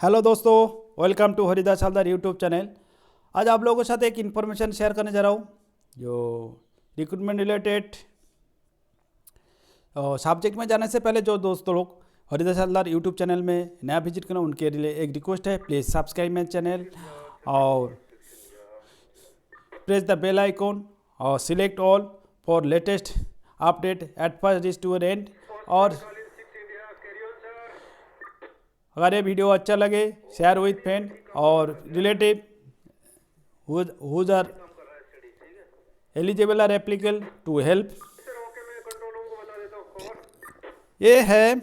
Hello दोस्तों, welcome to Haridas Haldar YouTube channel. आज आप लोगों के साथ एक इन्फॉर्मेशन शेयर करने जा रहा हूँ जो रिक्रूटमेंट रिलेटेड सब्जेक्ट में जाने से पहले जो दोस्तों लोग हरिदास हलदर यूट्यूब चैनल में नया विजिट करना उनके लिए एक रिक्वेस्ट है, प्लीज़ सब्सक्राइब माई चैनल और प्रेस द बेल आइकॉन और select all for latest update at first reach to end. और अगर ये वीडियो अच्छा लगे शेयर विथ फ्रेंड और relative who are eligible are applicable to help. ये है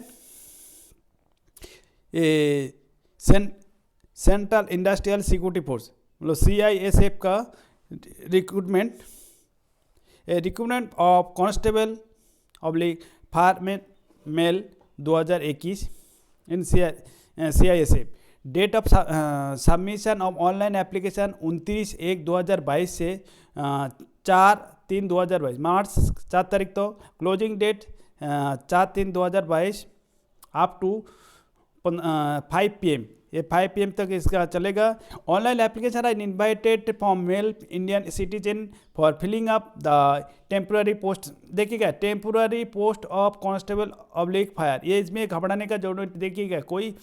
ये सेंट्रल इंडस्ट्रियल सिक्योरिटी फोर्स मतलब CISF का recruitment of constable oblique fire male 2021 in CISF। Date of submission of online application 29/1/2022 से 4/3/2022 मार्च 4 तारीख तो closing date 4/3/2022 up to 5 PM। ये 5 PM तक इसका चलेगा। Online application are invited from male Indian citizen for filling up the temporary post. देखिएगा, temporary post of constable oblique fire, ये इसमें घबराने का जरूरत। देखिएगा, कोई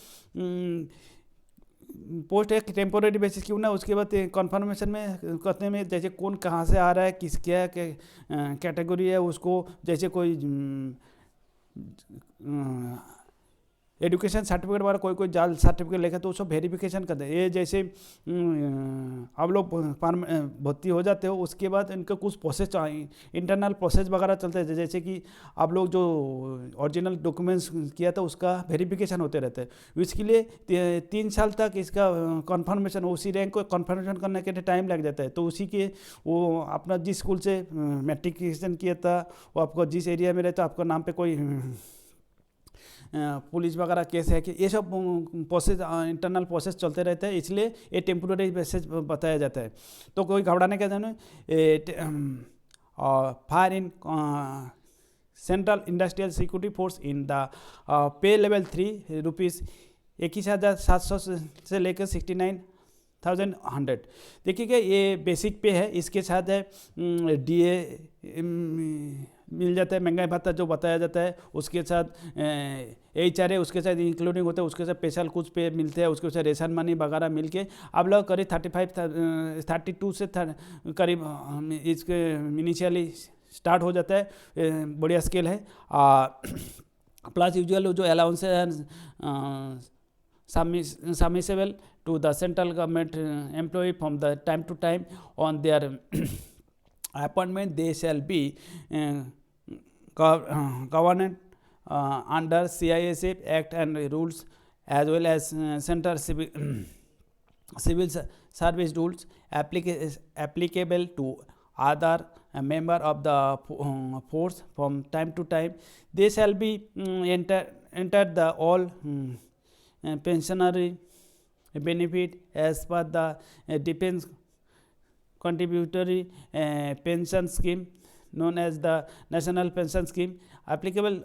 पोस्ट एक टेम्पोरेरी बेसिस क्यों ना, उसके बाद कन्फर्मेशन में करने में जैसे कौन कहाँ से आ रहा है, किस क्या कैटेगरी है उसको, जैसे कोई एजुकेशन सर्टिफिकेट वगैरह कोई जाल सर्टिफिकेट लेकर तो उसको वेरिफिकेशन करते हैं। ये जैसे आप लोग भर्ती हो जाते हो उसके बाद इनका कुछ प्रोसेस इंटरनल प्रोसेस वगैरह चलते हैं, जैसे कि आप लोग जो ओरिजिनल डॉक्यूमेंट्स किया था उसका वेरिफिकेशन होते रहते हैं। इसके लिए 3 साल तक इसका कन्फर्मेशन, उसी रैंक को कन्फर्मेशन करने के लिए टाइम लग जाता है। तो उसी के वो अपना जिस स्कूल से मैट्रिकुलेशन किया था वो आपको जिस एरिया में रहता आपका नाम पे कोई पुलिस वगैरह केस है कि ये सब प्रोसेस इंटरनल प्रोसेस चलते रहते हैं, इसलिए ये टेम्पोरेरी बेसिस बताया जाता है। तो कोई घबराने का जाने fire in central industrial security force in the pay level 3 rupees 21,700 से लेकर 69,100। देखिएगा, ये बेसिक पे है। इसके साथ है DA मिल जाता है, महंगाई भत्ता जो बताया जाता है, उसके साथ HRA उसके साथ इंक्लूडिंग होता है, उसके साथ स्पेशल कुछ पे मिलते हैं, उसके साथ रेशन मनी वगैरह मिल के आप लोग करीब 32 से करीब इसके इनिशियली स्टार्ट हो जाता है। बढ़िया स्केल है। प्लस यूजुअल जो अलाउंस है सबमिसेबल to the central government employee from the time to time on their appointment. They shall be governed under CISF Act and rules as well as central civil service rules applicable to other member of the force from time to time. They shall be enter the all pensionary benefit as per the defense contributory pension scheme known as the national pension scheme applicable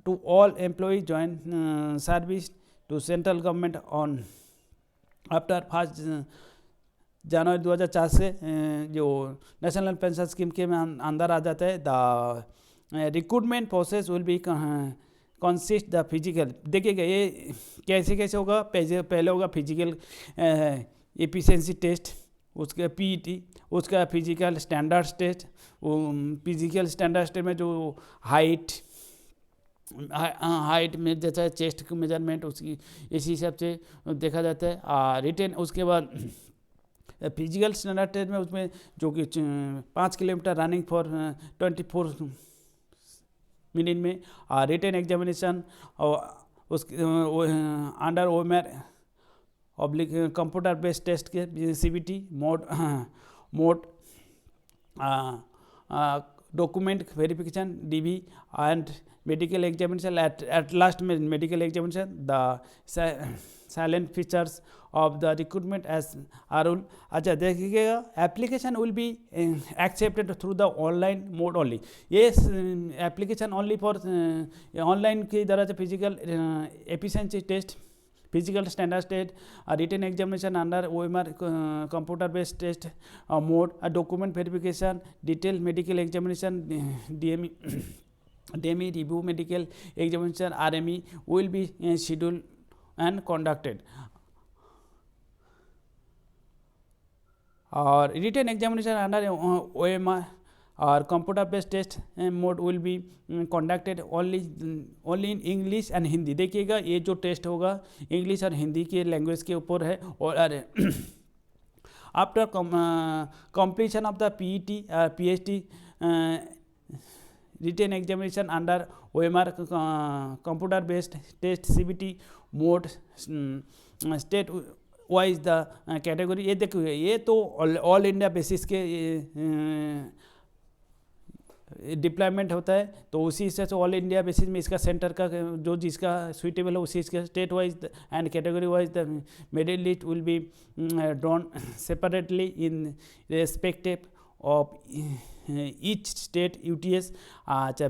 to all employees join service to central government on after 1 जनवरी 2004 से जो national pension scheme के अंदर आ जाता है। The recruitment process will be consist the physical. देखिएगा, ये कैसे होगा। पहले होगा फिजिकल एफिशिएंसी टेस्ट, उसका PET, उसका फिजिकल स्टैंडर्ड्स टेस्ट। वो फिजिकल स्टैंडर्ड्स टेस्ट में जो हाइट में जैसा चेस्ट का मेजरमेंट उसकी इसी हिसाब से देखा जाता है। रिटेन उसके बाद फिजिकल स्टैंडर्ड टेस्ट में उसमें जो कि 5 किलोमीटर रनिंग फॉर 24 मिनट में, रिटेन एग्जामिनेशन और उसके under OMR oblique computer based test के CBT mode document verification DB and medical examination at last में medical examination. The silent features of the recruitment as are rule. अच्छा, देखिएगा, application will be accepted through the online mode only. ये application only for online की तरह से physical efficiency test physical standard test, a written examination under OMR computer based test mode, a document verification, detailed medical examination, DME DME review medical examination RME will be scheduled and conducted. Or written examination under OMR or computer based test mode will be conducted only in English and Hindi. देखिएगा ये जो test होगा English और हिंदी के language के ऊपर है. और after completion of the PET PhD written examination under OMR computer based test CBT mode state wise the category. ये देखिए ये तो ऑल इंडिया बेसिस के डिप्लॉयमेंट होता है, तो उसी हिसाब से ऑल इंडिया बेसिस में इसका सेंटर का जो जिसका सुइटेबल है उसी इसका state wise and category wise the merit list will be drawn separately in respective of each state UTS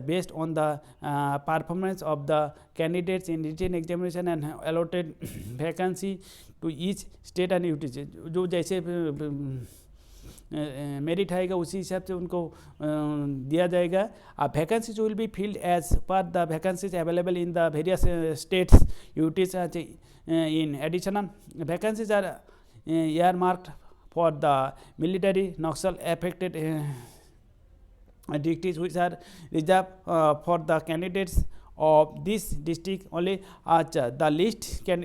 based on the performance of the candidates in written examination and allotted vacancy to each state and UTS. जो जैसे merit आएगा उसी हिसाब से उनको दिया जाएगा. Vacancies will be filled as per the vacancies available in the various states UTS. In addition, vacancies are earmarked for the military Naxal affected districts which are reserved for the candidates of this district only. The list can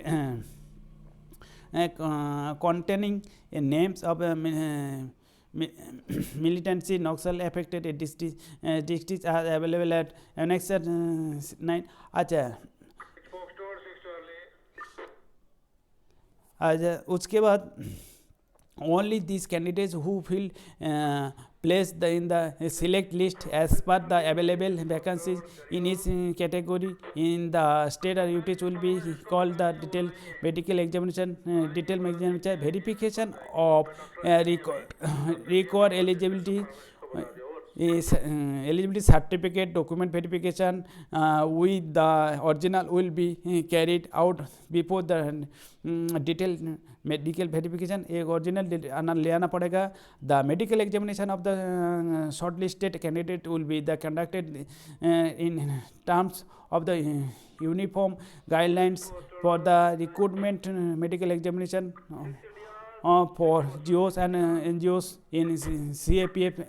containing names of militancy Naxal affected districts are available at Annex 9. अच्छा उसके बाद only these candidates who will place in the select list as per the available vacancies in each category in the state or UTS will be called the detailed medical examination. Detailed examination verification of required eligibility is eligibility certificate document verification with the original will be carried out before the detailed medical verification. एक original ले आना पड़ेगा. The medical examination of the shortlisted candidate will be the conducted in terms of the uniform guidelines for the recruitment medical examination for GOs and NGOs in CAPF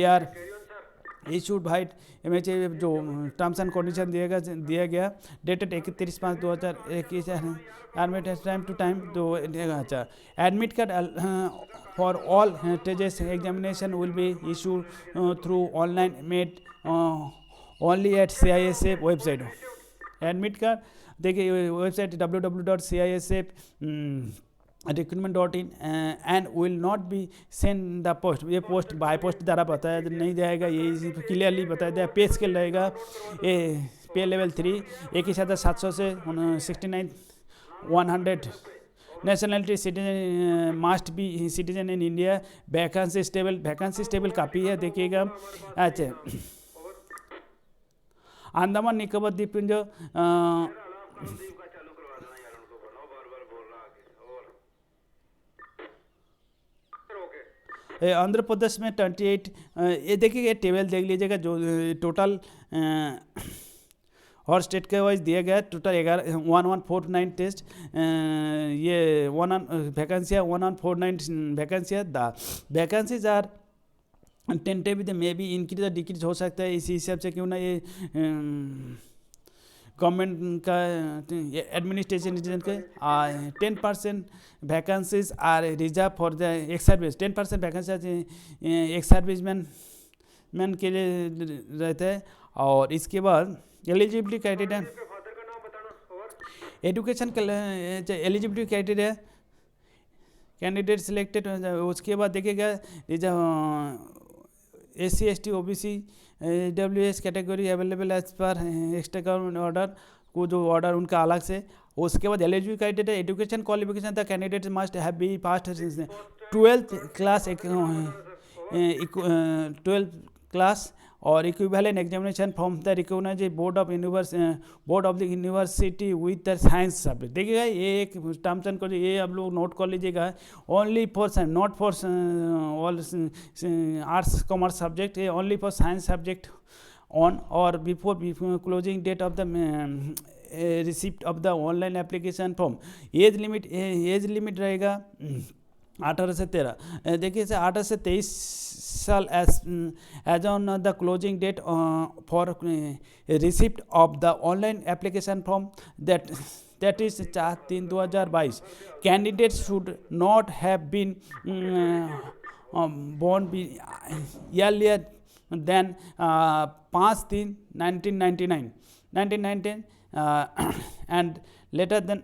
AR issued by MHA. जो terms and condition दिया गया dated 31/5/2021 admit time to time. तो अच्छा admit card for all stages examination will be issue through online made only at CISF website. Admit card देखिए website www.CISF recruitment.in and will not be send the post. ये post by post द्वारा बताया नहीं जाएगा, ये clearly बताया जाएगा. पे स्केल रहेगा ये पे लेवल 3 21,700 से 69,100. Nationality citizen must be citizen in India. Vacancy stable काफ़ी है देखिएगा. अच्छा अंडमान निकोबार द्वीपपुंज आंध्र प्रदेश में 28. ये देखिए ये टेबल देख लीजिएगा जो टोटल हर स्टेट के वाइज दिया गया. टोटल 1149 टेस्ट ये वैकेंसियाँ 1149 वैकेंसियाँ. The vacancies are tentative may be increase या डिक्रीज हो सकता है. इसी हिसाब से क्यों ना ये गवर्नमेंट का एडमिनिस्ट्रेशन के 10% vacancies are reserve for the ex service. 10% vacancy ex service man के लिए रहता है. और इसके बाद eligibility criteria education eligibility criteria candidate selected. उसके बाद देखिएगा SC ST OBC WS category available as per extra government order को जो ऑर्डर उनका अलग से. उसके बाद eligibility criteria education qualification the candidate must have be passed 12th class or equivalent examination from the recognized board of the university with the science subject. देखिएगा ये एक टर्म्स एंड कंडीशन, ये आप लोग नोट कर लीजिएगा, only for science, not for all arts commerce subject, ये only for science subject on और before closing date of the receipt of the online application form. Age limit रहेगा 18 से 13. देखिए इसे 18 से 23 साल age on the closing date for receipt of the online application form that is 4/3/2022. Candidates should not have been born earlier than 5/3/1999 and later than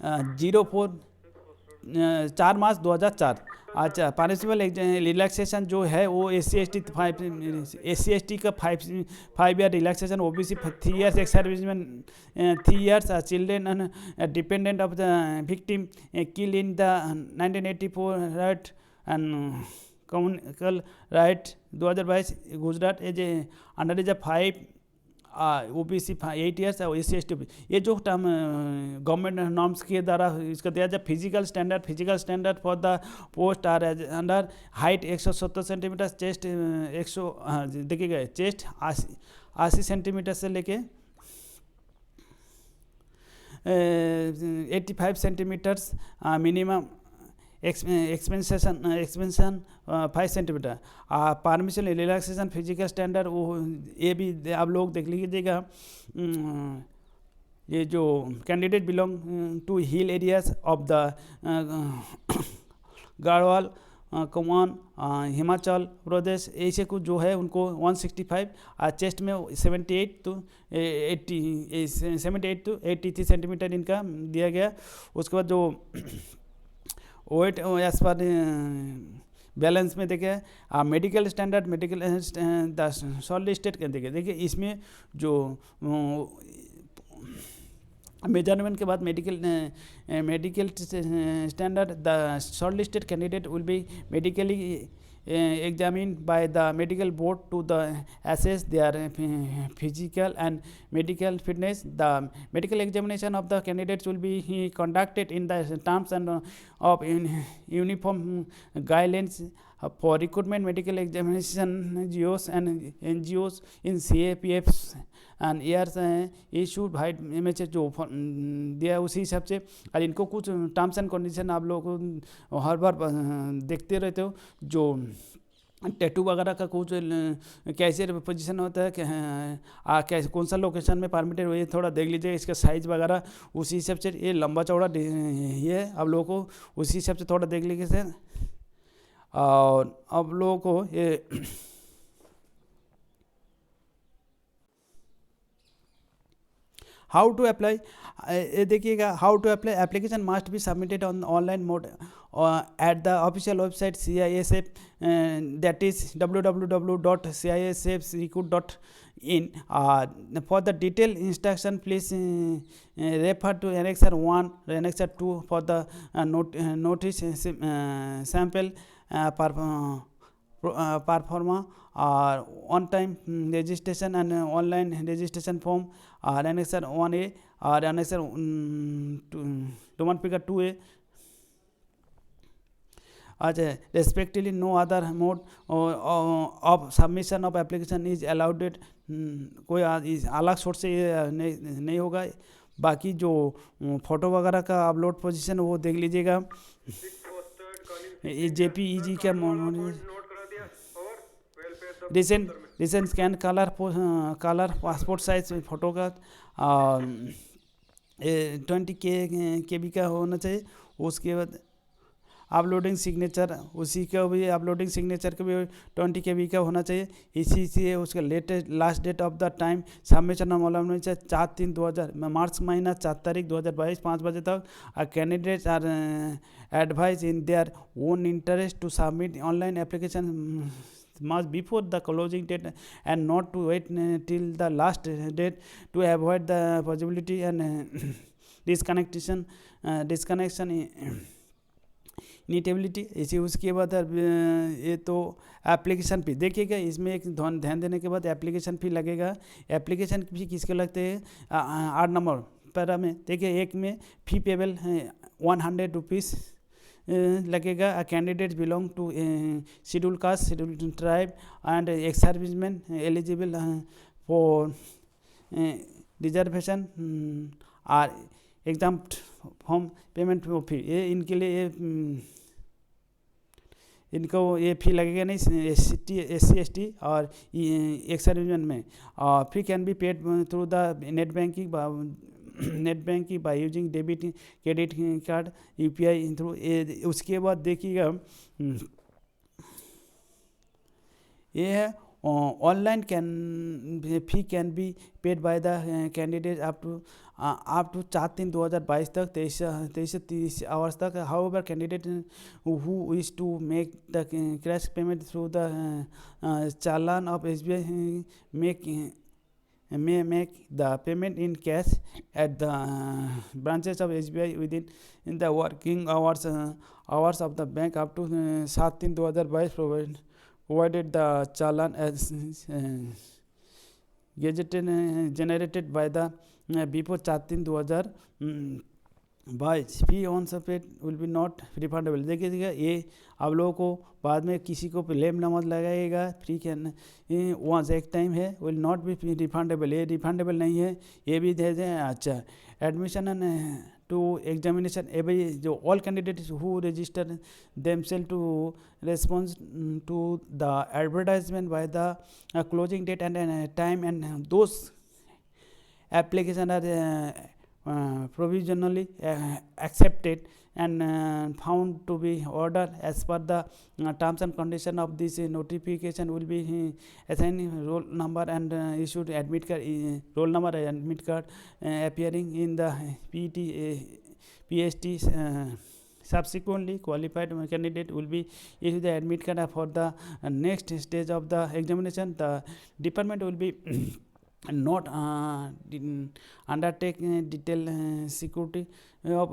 4 मार्च 2004. अच्छा, punishment relaxation जो है वो SC/ST का 5 year relaxation, OBC 3 years, ex serviceman 3 years, children and dependent of the victim kill in the 1984 riot and communal riot 2022 Gujarat age under age 5 OBC 8 years और SC/ST. ये जो term government norms के द्वारा इसका दिया जाए. Physical standard for the post are under height 170 centimetre, chest 100 देखिएगा chest 80 centimetre से लेके 85 centimetres, minimum expansion 5 centimetre. Permission relaxation physical standard वो ये भी आप लोग देख लीजिएगा. ये जो candidate belong to hill areas of the Garhwal, Kumaon, Himachal Pradesh, ऐसे कुछ जो है उनको 165, चेस्ट में 78 to 83 सेंटीमीटर इनका दिया गया. उसके बाद जो वेट एज पर बैलेंस में देखिए medical standard, the short listed के देखिए इसमें जो मेजरमेंट के बाद medical standard, the short listed candidate will be medically examined by the medical board to assess their physical and medical fitness. The medical examination of the candidates will be conducted in the terms and of uniform guidelines for recruitment. Medical examination NGOs in CAPFs and years issued by MHS जो दिया उसी हिसाब से. और इनको कुछ terms and condition आप लोग हर बार देखते रहते हो. जो टैटू वगैरह का कुछ कैसे पोजीशन होता है, कैसे कौन सा लोकेशन में परमिटेड हो, ये थोड़ा देख लीजिए. इसका साइज़ वगैरह उसी हिसाब से, ये लंबा चौड़ा ये आप लोगों को उसी हिसाब से थोड़ा देख लीजिए सर. और आप लोगों को ये हाउ टू अप्लाई देखिएगा. How to apply application must be submitted on online mode at the official website CISF, that is www.cisfrecruit.in. For the detailed instruction please refer to Annexure 1, Annexure 2 for the notice sample performa on time registration and online registration form, Annexure 1A or Annexure 2A. अच्छा, respectively no other mode of submission of application is allowed. कोई अलग source से ये नहीं होगा. बाकी जो photo वगैरह का अपलोड पोजीशन वो देख लीजिएगा. JPEG का recent scan colour passport size photo का 20 KB का होना चाहिए. उसके बाद अपलोडिंग सिग्नेचर, उसी का भी अपलोडिंग सिग्नेचर का भी 20 KB का होना चाहिए. इसी से उसका last date of the time submission मालूम होना चाहिए 4/3/2000 मार्च महीना 4 तारीख 2022 5 बजे तक. Candidates are advise in their own interest to submit online application must before the closing date and not to wait till the last date to avoid the possibility and disconnection नीटेबिलिटी इसी उसके बाद ये तो एप्लीकेशन फ़ी देखिएगा, इसमें एक ध्यान देने के बाद एप्लीकेशन फ़ी लगेगा। एप्लीकेशन फ़ी किसके लगते हैं 8 नंबर पैरा में देखिए, एक में फ़ी पेबल 100 रुपीज़ लगेगा। Candidate belong to schedule caste, schedule tribe and ex serviceman eligible for reservation are exam home payment fee, ये इनके लिए ये इनको ये फ़ी लगेगा नहीं एस सी और एक्स सर्विसमैन में। Fee can be paid through the net banking by using debit credit card UPI through. उसके बाद देखिएगा ये है online fee can be paid by the candidate up to 4/3/2022 तक 23 से 30 आवर्स तक। However candidate who wish to make the cash payment through the challan of SBI may make the payment in cash at the branches of SBI within the working hours of the bank up to 7/3/2022 provided the challan as generated by the before 4/3/2022 fee on सपेट will be not refundable. देखिएगा ये आप लोगों को बाद में किसी को लेम नमत लगाएगा फ्री कैन वंस एक टाइम है विल नॉट बी रिफंडेबल, ये रिफंडेबल नहीं है, ये भी दे दें। अच्छा, एडमिशन एंड टू एग्जामिनेशन भाई जो all candidates who register themselves to response to the advertisement by the closing date and time and those application are provisionally accepted and found to be ordered as per the terms and condition of this notification will be assigned roll number and issued admit card, roll number and admit card appearing in the PST. Subsequently, qualified candidate will be issued the admit card for the next stage of the examination. The department will be not undertake detailed security of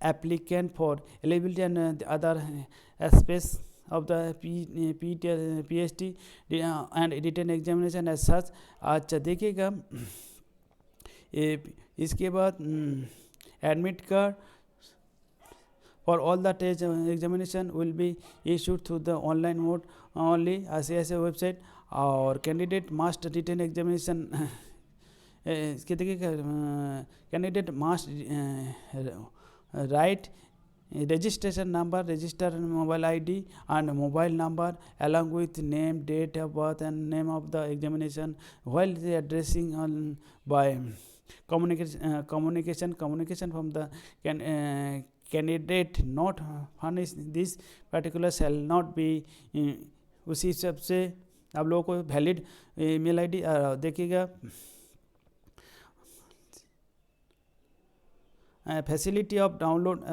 applicant for eligibility and the other aspects of the PST and written examination as such. अच्छा देखिएगा इसके बाद admit card for all the test examination will be issued through the online mode only ICISI website. और candidate मास्ट written examination इसके देखिए candidate mast right registration number, register mobile ID and mobile number along with name, date of birth and name of the examination while the addressing on by communication from the candidate not furnish this particular shall not be उसी हिसाब से आप लोगों को valid email ID देखिएगा facility of download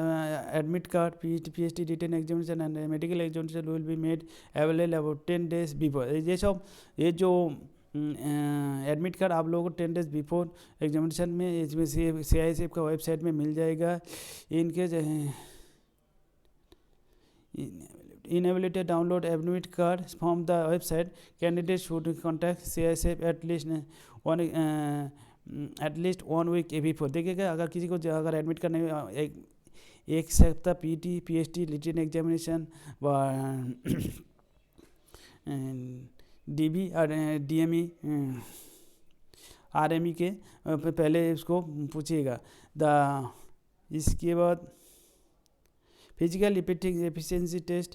admit card PST written examination and medical examination will be made available about 10 days before. ये सब ये जो एडमिट कार्ड आप लोगों को 10 days बिफोर एग्जामिनेशन में इसमें CISF का वेबसाइट में मिल जाएगा. इनके inability to download admit card from the website, candidates should contact CISF at least 1 week before. देखिएगा अगर किसी को अगर एडमिट करने में एक सप्ताह PST रिटन एग्जामिनेशन व DB और DME RME के पहले उसको पूछिएगा. इसके बाद physical efficiency test,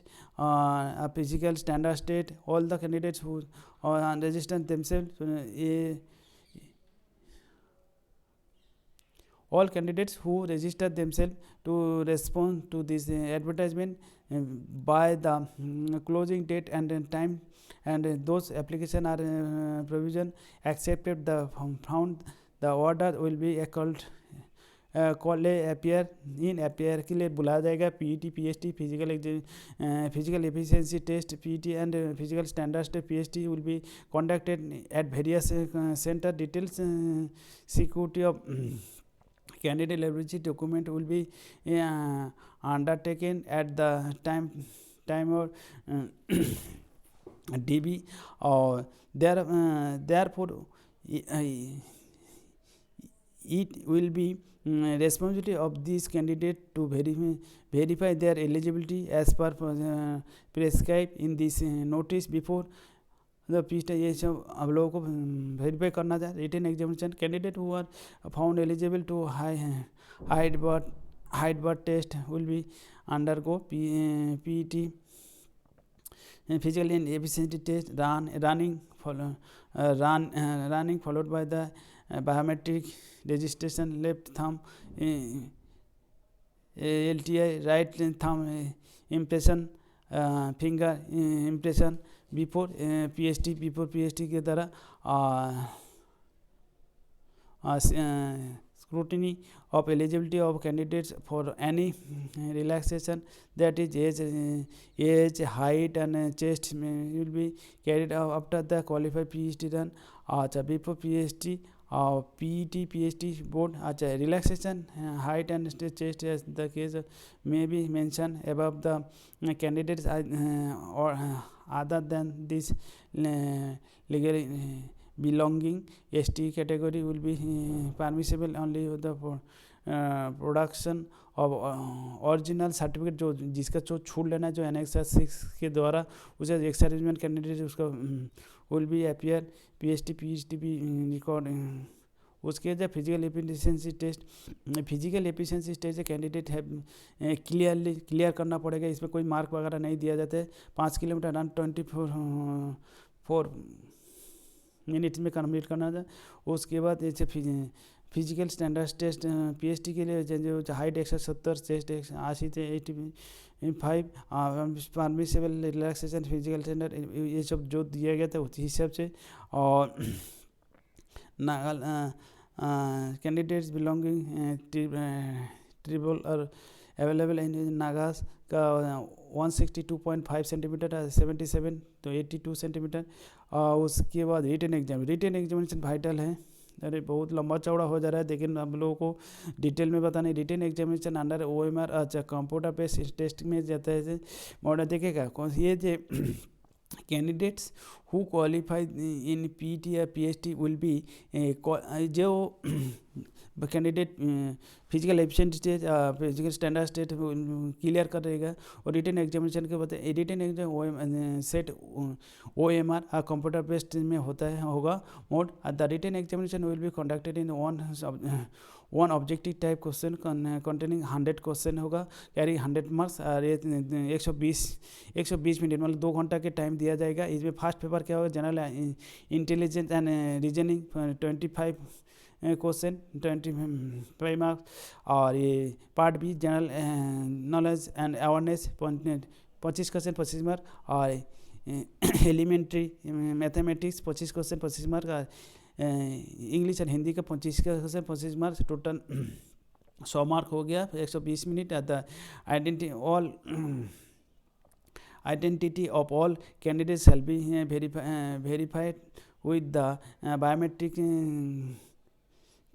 physical standard state, all the candidates who register themselves, all candidates who register themselves to respond to this advertisement by the closing date and time, and those application are provision accepted the found the order will be called appear in appear के लिए बुलाया जाएगा. PET PST physical efficiency test PET and physical standard test PST will be conducted at various centre. Details security of candidate eligibility document will be undertaken at the time of DB, or therefore it will be responsibility of this candidate to verify their eligibility as per prescribed in this notice before the pista. ये सब आप लोगों को verify करना था. Written examination candidate who are found eligible to height birth test will be undergo PET physical and efficiency test running followed by the biometric registration, left thumb LTI, right thumb impression, finger impression before PST के द्वारा scrutiny of eligibility of candidates for any relaxation, that is age, height and chest will be carried out after the qualified PST run. Before PST PET PST board relaxation height and chest as the case may be mentioned above. The candidates or other than this legally belonging ST category will be permissible only with the production of original certificate जो जिसका जो छूट लेना है जो annex 6 के द्वारा उसे एक्स सर्विसमैन कैंडिडेट उसका विल बी अपीयर PST भी रिकॉर्ड. उसके जब फिजिकल एफिशिएंसी टेस्ट कैंडिडेट है क्लियर करना पड़ेगा. इसमें कोई मार्क वगैरह नहीं दिया जाता है. 5 किलोमीटर रन 24 मिनट्स में कंप्लीट करना था. उसके बाद जैसे फिजिकल स्टैंडर्ड टेस्ट PST के लिए जो हाइट 170, चेस्ट 80 से 85, परमिसेबल रिलैक्सेशन फिजिकल स्टैंडर्ड ये सब जो दिया गया था उस हिसाब से. और नागल कैंडिडेट्स बिलोंगिंग ट्रिबल और अवेलेबल इन नागास का 162.5 सेंटीमीटर 77 तो 82 सेंटीमीटर. उसके बाद रिटन एग्जामिनेशन वाइटल है. अरे बहुत लंबा चौड़ा हो जा रहा है लेकिन हम लोगों को डिटेल में बताना है. Written examination under OMR computer based test में जाता है. मॉडल देखेगा कौन ये जो candidates who qualify in PET या PST विल बी जो candidate physical efficiency stage physical standard stage clear करेगा. और रिटन एग्जामिनेशन के बाद written exam set OMR computer based में होगा mode. The written examination will be conducted in one objective type question containing 100 question होगा carry 100 marks. और ये 120 minute मतलब 2 घंटा के टाइम दिया जाएगा. इसमें फर्स्ट पेपर क्या होगा general intelligence and reasoning 25 question 25 marks. और ये part B general knowledge and awareness 25 question 25 mark. और elementary mathematics 25 question 25 mark. English और हिंदी का 25 क्वेश्चन 25 मार्क्स. टोटल 100 मार्क हो गया. 120 minute. The identity of all candidates shall be verified with the biometric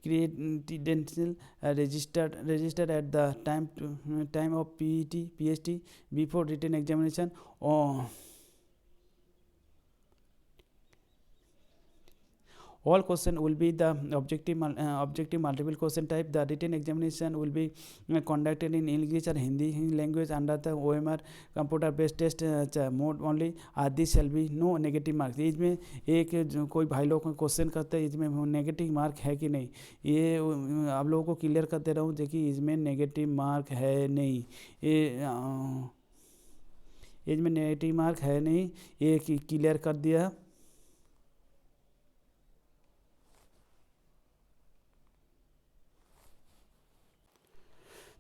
credential registered at the time of PET PST before written examination. All question will be the objective multiple question type. The written examination will be conducted in English or Hindi language under the OMR computer based test mode only. This shall be no negative marks. इसमें एक कोई भाई लोग question करते हैं इसमें negative mark है कि नहीं, ये आप लोगों को क्लियर करते रहूँ देखिए इसमें नेगेटिव मार्क है नहीं, इसमें नेगेटिव मार्क है नहीं, ये क्लियर कर दिया.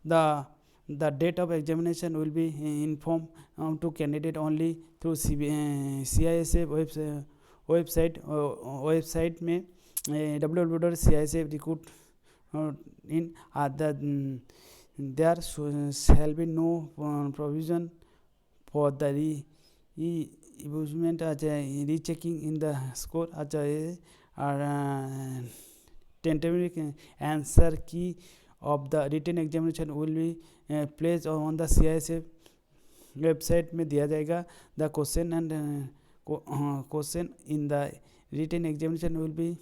The date of examination will be informed to candidate only through CISF website में www.cisf.recruit in there shall be no provision for the re-evaluation rechecking in the score tentative answer key of the written examination will be place on the CISF website में दिया जाएगा. The question and question in the written examination will be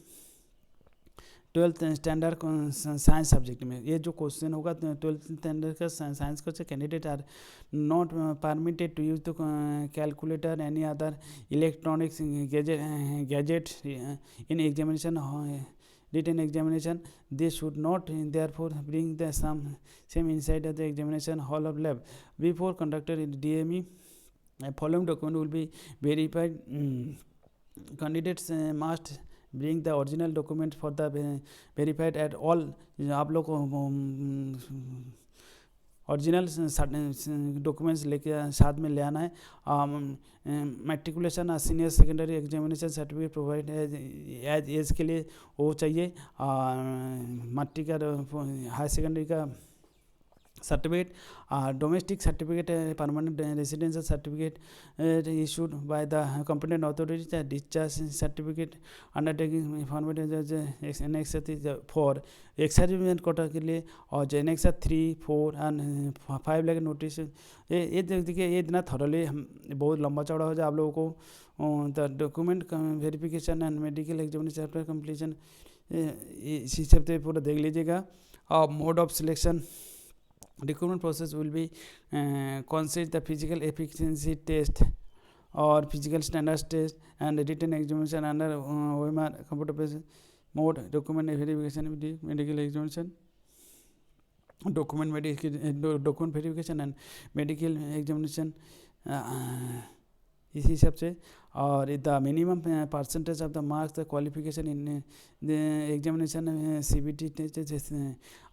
12th standard science subject में. ये जो question होगा 12th standard का science का candidate are not permitted to use the calculator any other electronics gadget in examination written examination. They should not therefore bring the same inside the examination hall of lab. Before conducted in DME, following document will be verified. Candidates must bring the original document for the verified at all. आप लोग original documents लेके साथ में ले आना है. Matriculation senior secondary examination certificate provide age age के लिए वो चाहिए. मैट्रिक का हाई सेकेंडरी का certificate, domestic certificate, permanent residential certificate issued by the competent authority, discharge certificate undertaking format annex 4 ex servicemen quota के लिए, और जो एनेक्स 3, 4 एंड 5 लगे नोटिस. ये देखिए ये इतना थॉरली बहुत लंबा चौड़ा हो जाए आप लोगों को. The document verification and medical examination after completion इसी सब से पूरा देख लीजिएगा. और mode of selection recruitment process will be consider the physical efficiency test or physical standards test and written examination under OMR computer based mode. Document verification, medical examination, document verification and medical examination इसी सब से. और the minimum percentage of the marks the qualification in the examination CBT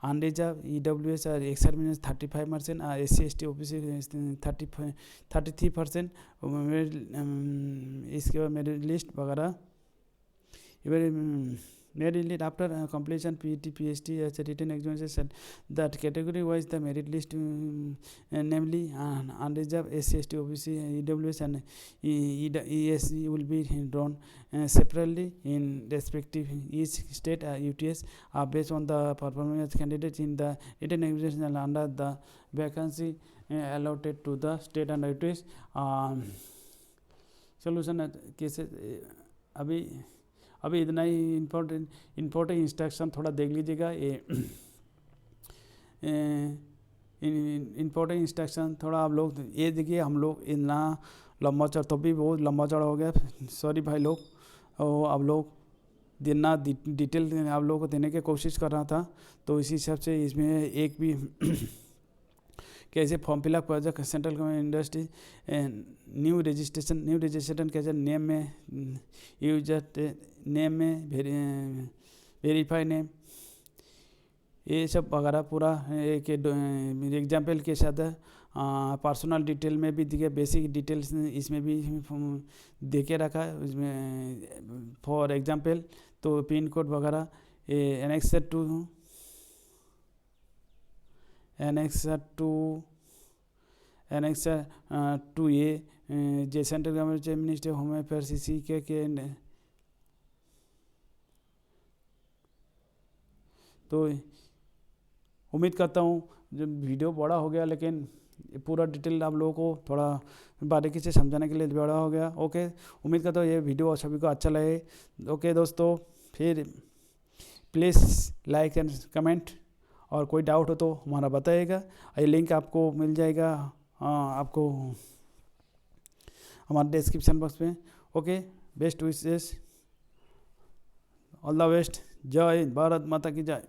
unreserved EWS और एक्सर्विसमेंट 35% और SC ST OBC 33%. इसके बाद merit list वगैरह merit list after completion PET PhD as a written examination. That category wise the merit list namely unreserved SC ST OBC EWS and ESC will be drawn separately in respective each state UTS based on the performance candidates in the written examination under the vacancy allotted to the state and UTS. Solution cases अभी इतना ही. Important instruction थोड़ा देख लीजिएगा. ये important instruction थोड़ा आप लोग ये देखिए. हम लोग इतना लंबा चौड़ा तो भी बहुत लंबा चौड़ा हो गया, सॉरी भाई लोग. और आप लोग देना डिटेल आप लोगों को देने की कोशिश कर रहा था, तो इसी हिसाब से इसमें एक भी कैसे फॉर्म फिलअप कर जाए central government industry new registration कैसे नेम में यूजर नेम में वेरीफाई नेम ये सब वगैरह पूरा एक एग्जाम्पल के साथ पर्सनल डिटेल में भी दिखे. बेसिक डिटेल्स इसमें भी दे के रखा है. इसमें फॉर एग्जाम्पल तो पिन कोड वगैरह annex 2A J central government ministry home affairs इसी के तो उम्मीद करता हूँ जब वीडियो बड़ा हो गया, लेकिन पूरा डिटेल आप लोगों को थोड़ा बारीकी से समझाने के लिए बड़ा हो गया. ओके, उम्मीद करता हूँ ये वीडियो सभी को अच्छा लगे. ओके दोस्तों, फिर प्लीज़ लाइक एंड कमेंट, और कोई डाउट हो तो हमारा बताइएगा. ये लिंक आपको मिल जाएगा आपको हमारे डिस्क्रिप्शन बॉक्स में. Okay, best wishes, all the best. जय हिंद, भारत माता की जय.